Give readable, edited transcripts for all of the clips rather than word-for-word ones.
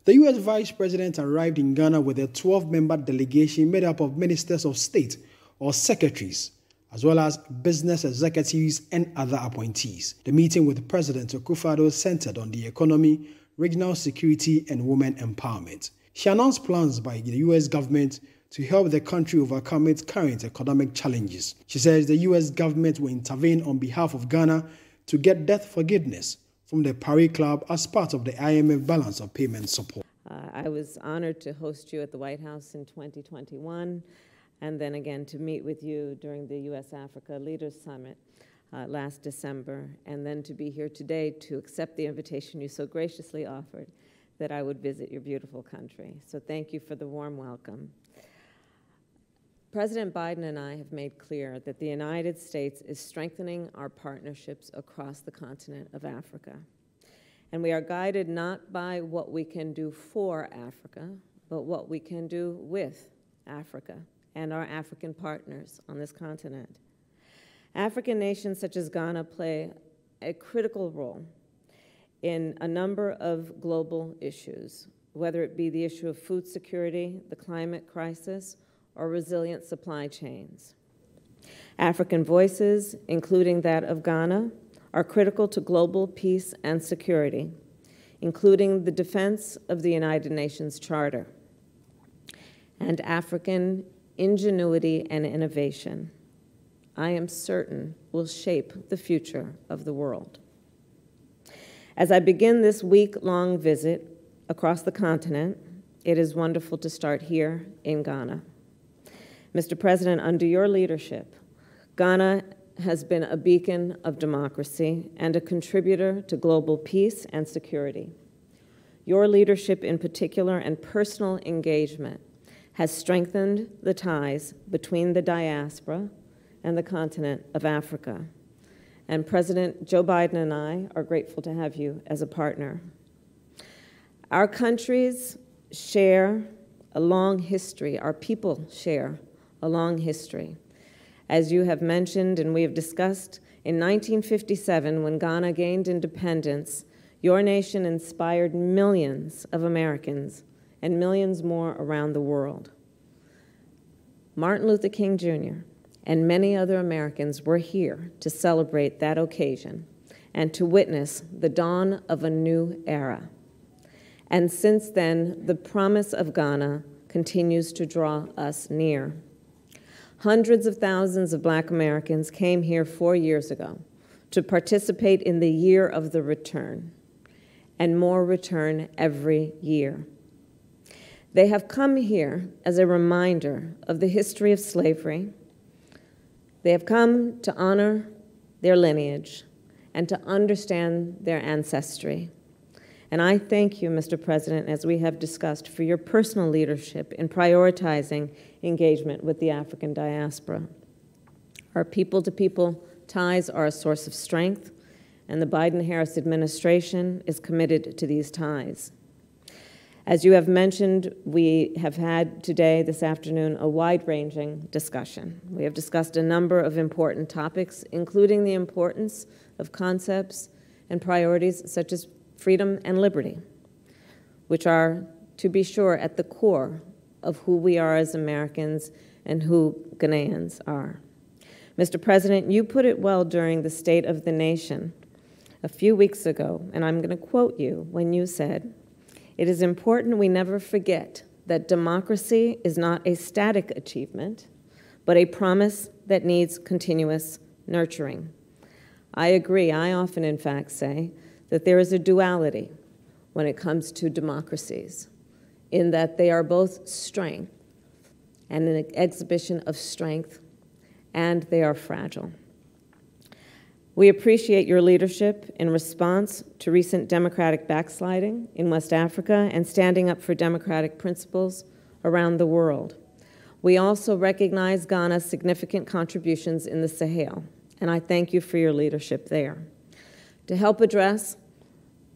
The U.S. Vice President arrived in Ghana with a 12-member delegation made up of ministers of state or secretaries, as well as business executives and other appointees. The meeting with President Akufo-Addo centered on the economy, regional security, and women empowerment. She announced plans by the U.S. government to help the country overcome its current economic challenges. She says the U.S. government will intervene on behalf of Ghana to get debt forgiveness from the Paris Club as part of the IMF balance of payment support. I was honored to host you at the White House in 2021, and then again to meet with you during the U.S.-Africa Leaders Summit last December, and then to be here today to accept the invitation you so graciously offered that I would visit your beautiful country. So thank you for the warm welcome. President Biden and I have made clear that the United States is strengthening our partnerships across the continent of Africa. And we are guided not by what we can do for Africa, but what we can do with Africa and our African partners on this continent. African nations such as Ghana play a critical role in a number of global issues, whether it be the issue of food security, the climate crisis, or resilient supply chains. African voices, including that of Ghana, are critical to global peace and security, including the defense of the United Nations Charter, and African ingenuity and innovation, I am certain, will shape the future of the world. As I begin this week-long visit across the continent, it is wonderful to start here in Ghana. Mr. President, under your leadership, Ghana has been a beacon of democracy and a contributor to global peace and security. Your leadership in particular and personal engagement has strengthened the ties between the diaspora and the continent of Africa. And President Joe Biden and I are grateful to have you as a partner. Our countries share a long history, our people share a long history. As you have mentioned and we have discussed, in 1957, when Ghana gained independence, your nation inspired millions of Americans and millions more around the world. Martin Luther King Jr. and many other Americans were here to celebrate that occasion and to witness the dawn of a new era. And since then, the promise of Ghana continues to draw us near. Hundreds of thousands of Black Americans came here 4 years ago to participate in the Year of the Return, and more return every year. They have come here as a reminder of the history of slavery. They have come to honor their lineage and to understand their ancestry. And I thank you, Mr. President, as we have discussed, for your personal leadership in prioritizing engagement with the African diaspora. Our people-to-people ties are a source of strength, and the Biden-Harris administration is committed to these ties. As you have mentioned, we have had today, this afternoon, a wide-ranging discussion. We have discussed a number of important topics, including the importance of concepts and priorities such as freedom and liberty, which are, to be sure, at the core of who we are as Americans and who Ghanaians are. Mr. President, you put it well during the State of the Nation a few weeks ago, and I'm going to quote you when you said, "It is important we never forget that democracy is not a static achievement, but a promise that needs continuous nurturing." I agree. I often, in fact, say that there is a duality when it comes to democracies, in that they are both strength and an exhibition of strength, and they are fragile. We appreciate your leadership in response to recent democratic backsliding in West Africa and standing up for democratic principles around the world. We also recognize Ghana's significant contributions in the Sahel, and I thank you for your leadership there. To help address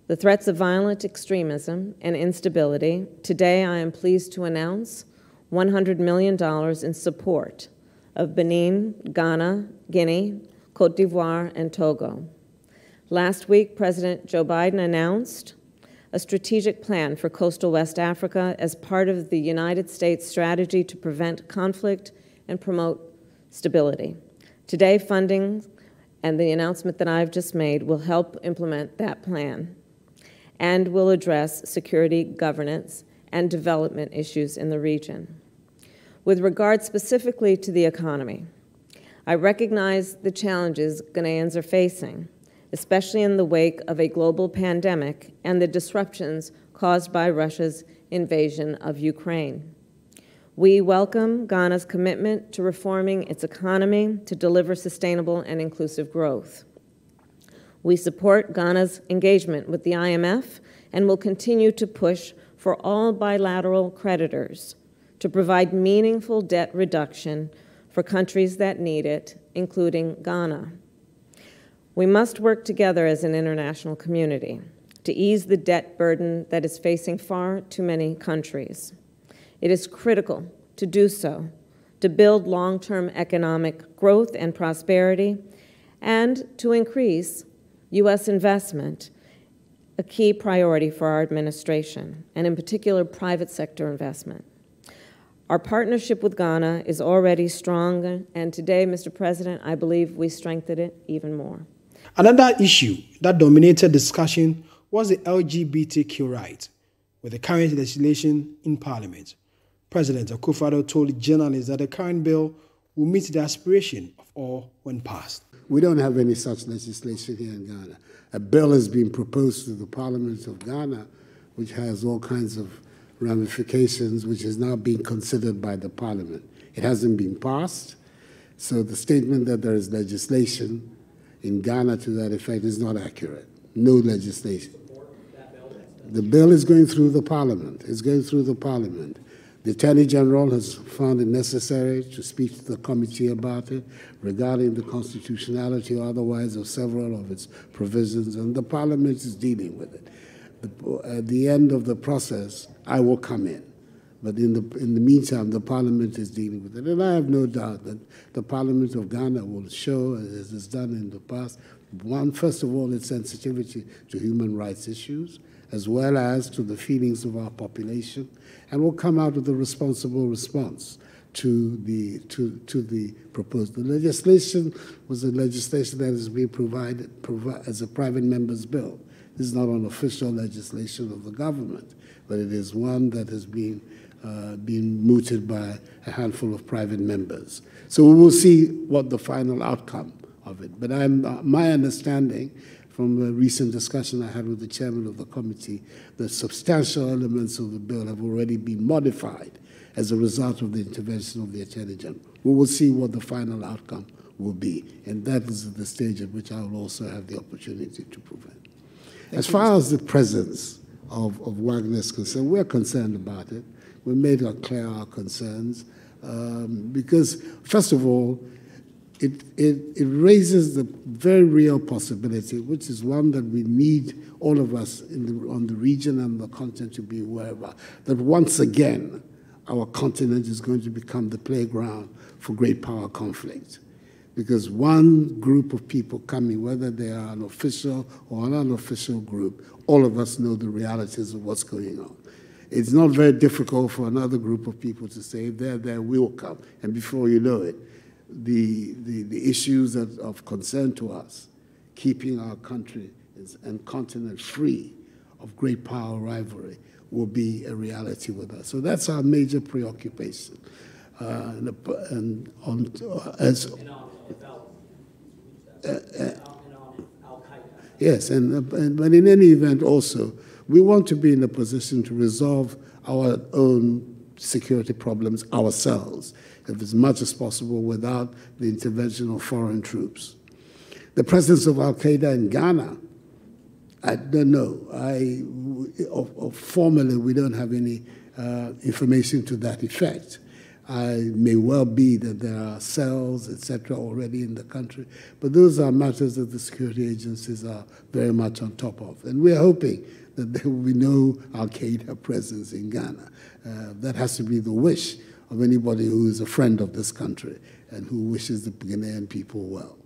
the threats of violent extremism and instability, today I am pleased to announce $100 million in support of Benin, Ghana, Guinea, Cote d'Ivoire, and Togo. Last week, President Joe Biden announced a strategic plan for coastal West Africa as part of the United States strategy to prevent conflict and promote stability. Today, funding and the announcement that I've just made will help implement that plan and will address security, governance, and development issues in the region. With regard specifically to the economy, I recognize the challenges Ghanaians are facing, especially in the wake of a global pandemic and the disruptions caused by Russia's invasion of Ukraine. We welcome Ghana's commitment to reforming its economy to deliver sustainable and inclusive growth. We support Ghana's engagement with the IMF and will continue to push for all bilateral creditors to provide meaningful debt reduction for countries that need it, including Ghana. We must work together as an international community to ease the debt burden that is facing far too many countries. It is critical to do so, to build long-term economic growth and prosperity, and to increase U.S. investment, a key priority for our administration, and in particular, private sector investment. Our partnership with Ghana is already strong, and today, Mr. President, I believe we strengthened it even more. Another issue that dominated discussion was the LGBTQ right, with the current legislation in Parliament. President Akufo-Addo told journalists that the current bill will meet the aspiration of all when passed. We don't have any such legislation here in Ghana. A bill has been proposed to the Parliament of Ghana, which has all kinds of ramifications, which is now being considered by the Parliament. It hasn't been passed, so the statement that there is legislation in Ghana to that effect is not accurate. No legislation. The bill is going through the Parliament. It's going through the Parliament. The Attorney General has found it necessary to speak to the committee about it regarding the constitutionality or otherwise of several of its provisions, and the Parliament is dealing with it. At the end of the process, I will come in. But in the meantime, the Parliament is dealing with it. And I have no doubt that the Parliament of Ghana will show, as it's done in the past, first of all, its sensitivity to human rights issues, as well as to the feelings of our population, and will come out with a responsible response to the proposed. The legislation was a legislation that is being provided as a private member's bill. This is not an official legislation of the government, but it is one that has been mooted by a handful of private members. So we will see what the final outcome of it. But my understanding from a recent discussion I had with the chairman of the committee, the substantial elements of the bill have already been modified as a result of the intervention of the Attorney General. We will see what the final outcome will be, and that is the stage at which I will also have the opportunity to prevent. As far as the presence of Wagner is concerned, we're concerned about it. We made clear our concerns because, first of all, it raises the very real possibility, which is one that we need all of us on the region and the continent to be aware of, that once again our continent is going to become the playground for great power conflict. Because one group of people coming, whether they are an official or an unofficial group, all of us know the realities of what's going on. It's not very difficult for another group of people to say, if they're there, we will come. And before you know it, the issues of concern to us, keeping our country and continent free of great power rivalry, will be a reality with us. So that's our major preoccupation. Yes, but in any event also, we want to be in a position to resolve our own security problems ourselves, as much as possible without the intervention of foreign troops. The presence of Al-Qaeda in Ghana, I don't know. Formally, we don't have any information to that effect. It may well be that there are cells, etc., already in the country, but those are matters that the security agencies are very much on top of. And we're hoping that there will be no Al-Qaeda presence in Ghana. That has to be the wish of anybody who is a friend of this country and who wishes the Ghanaian people well.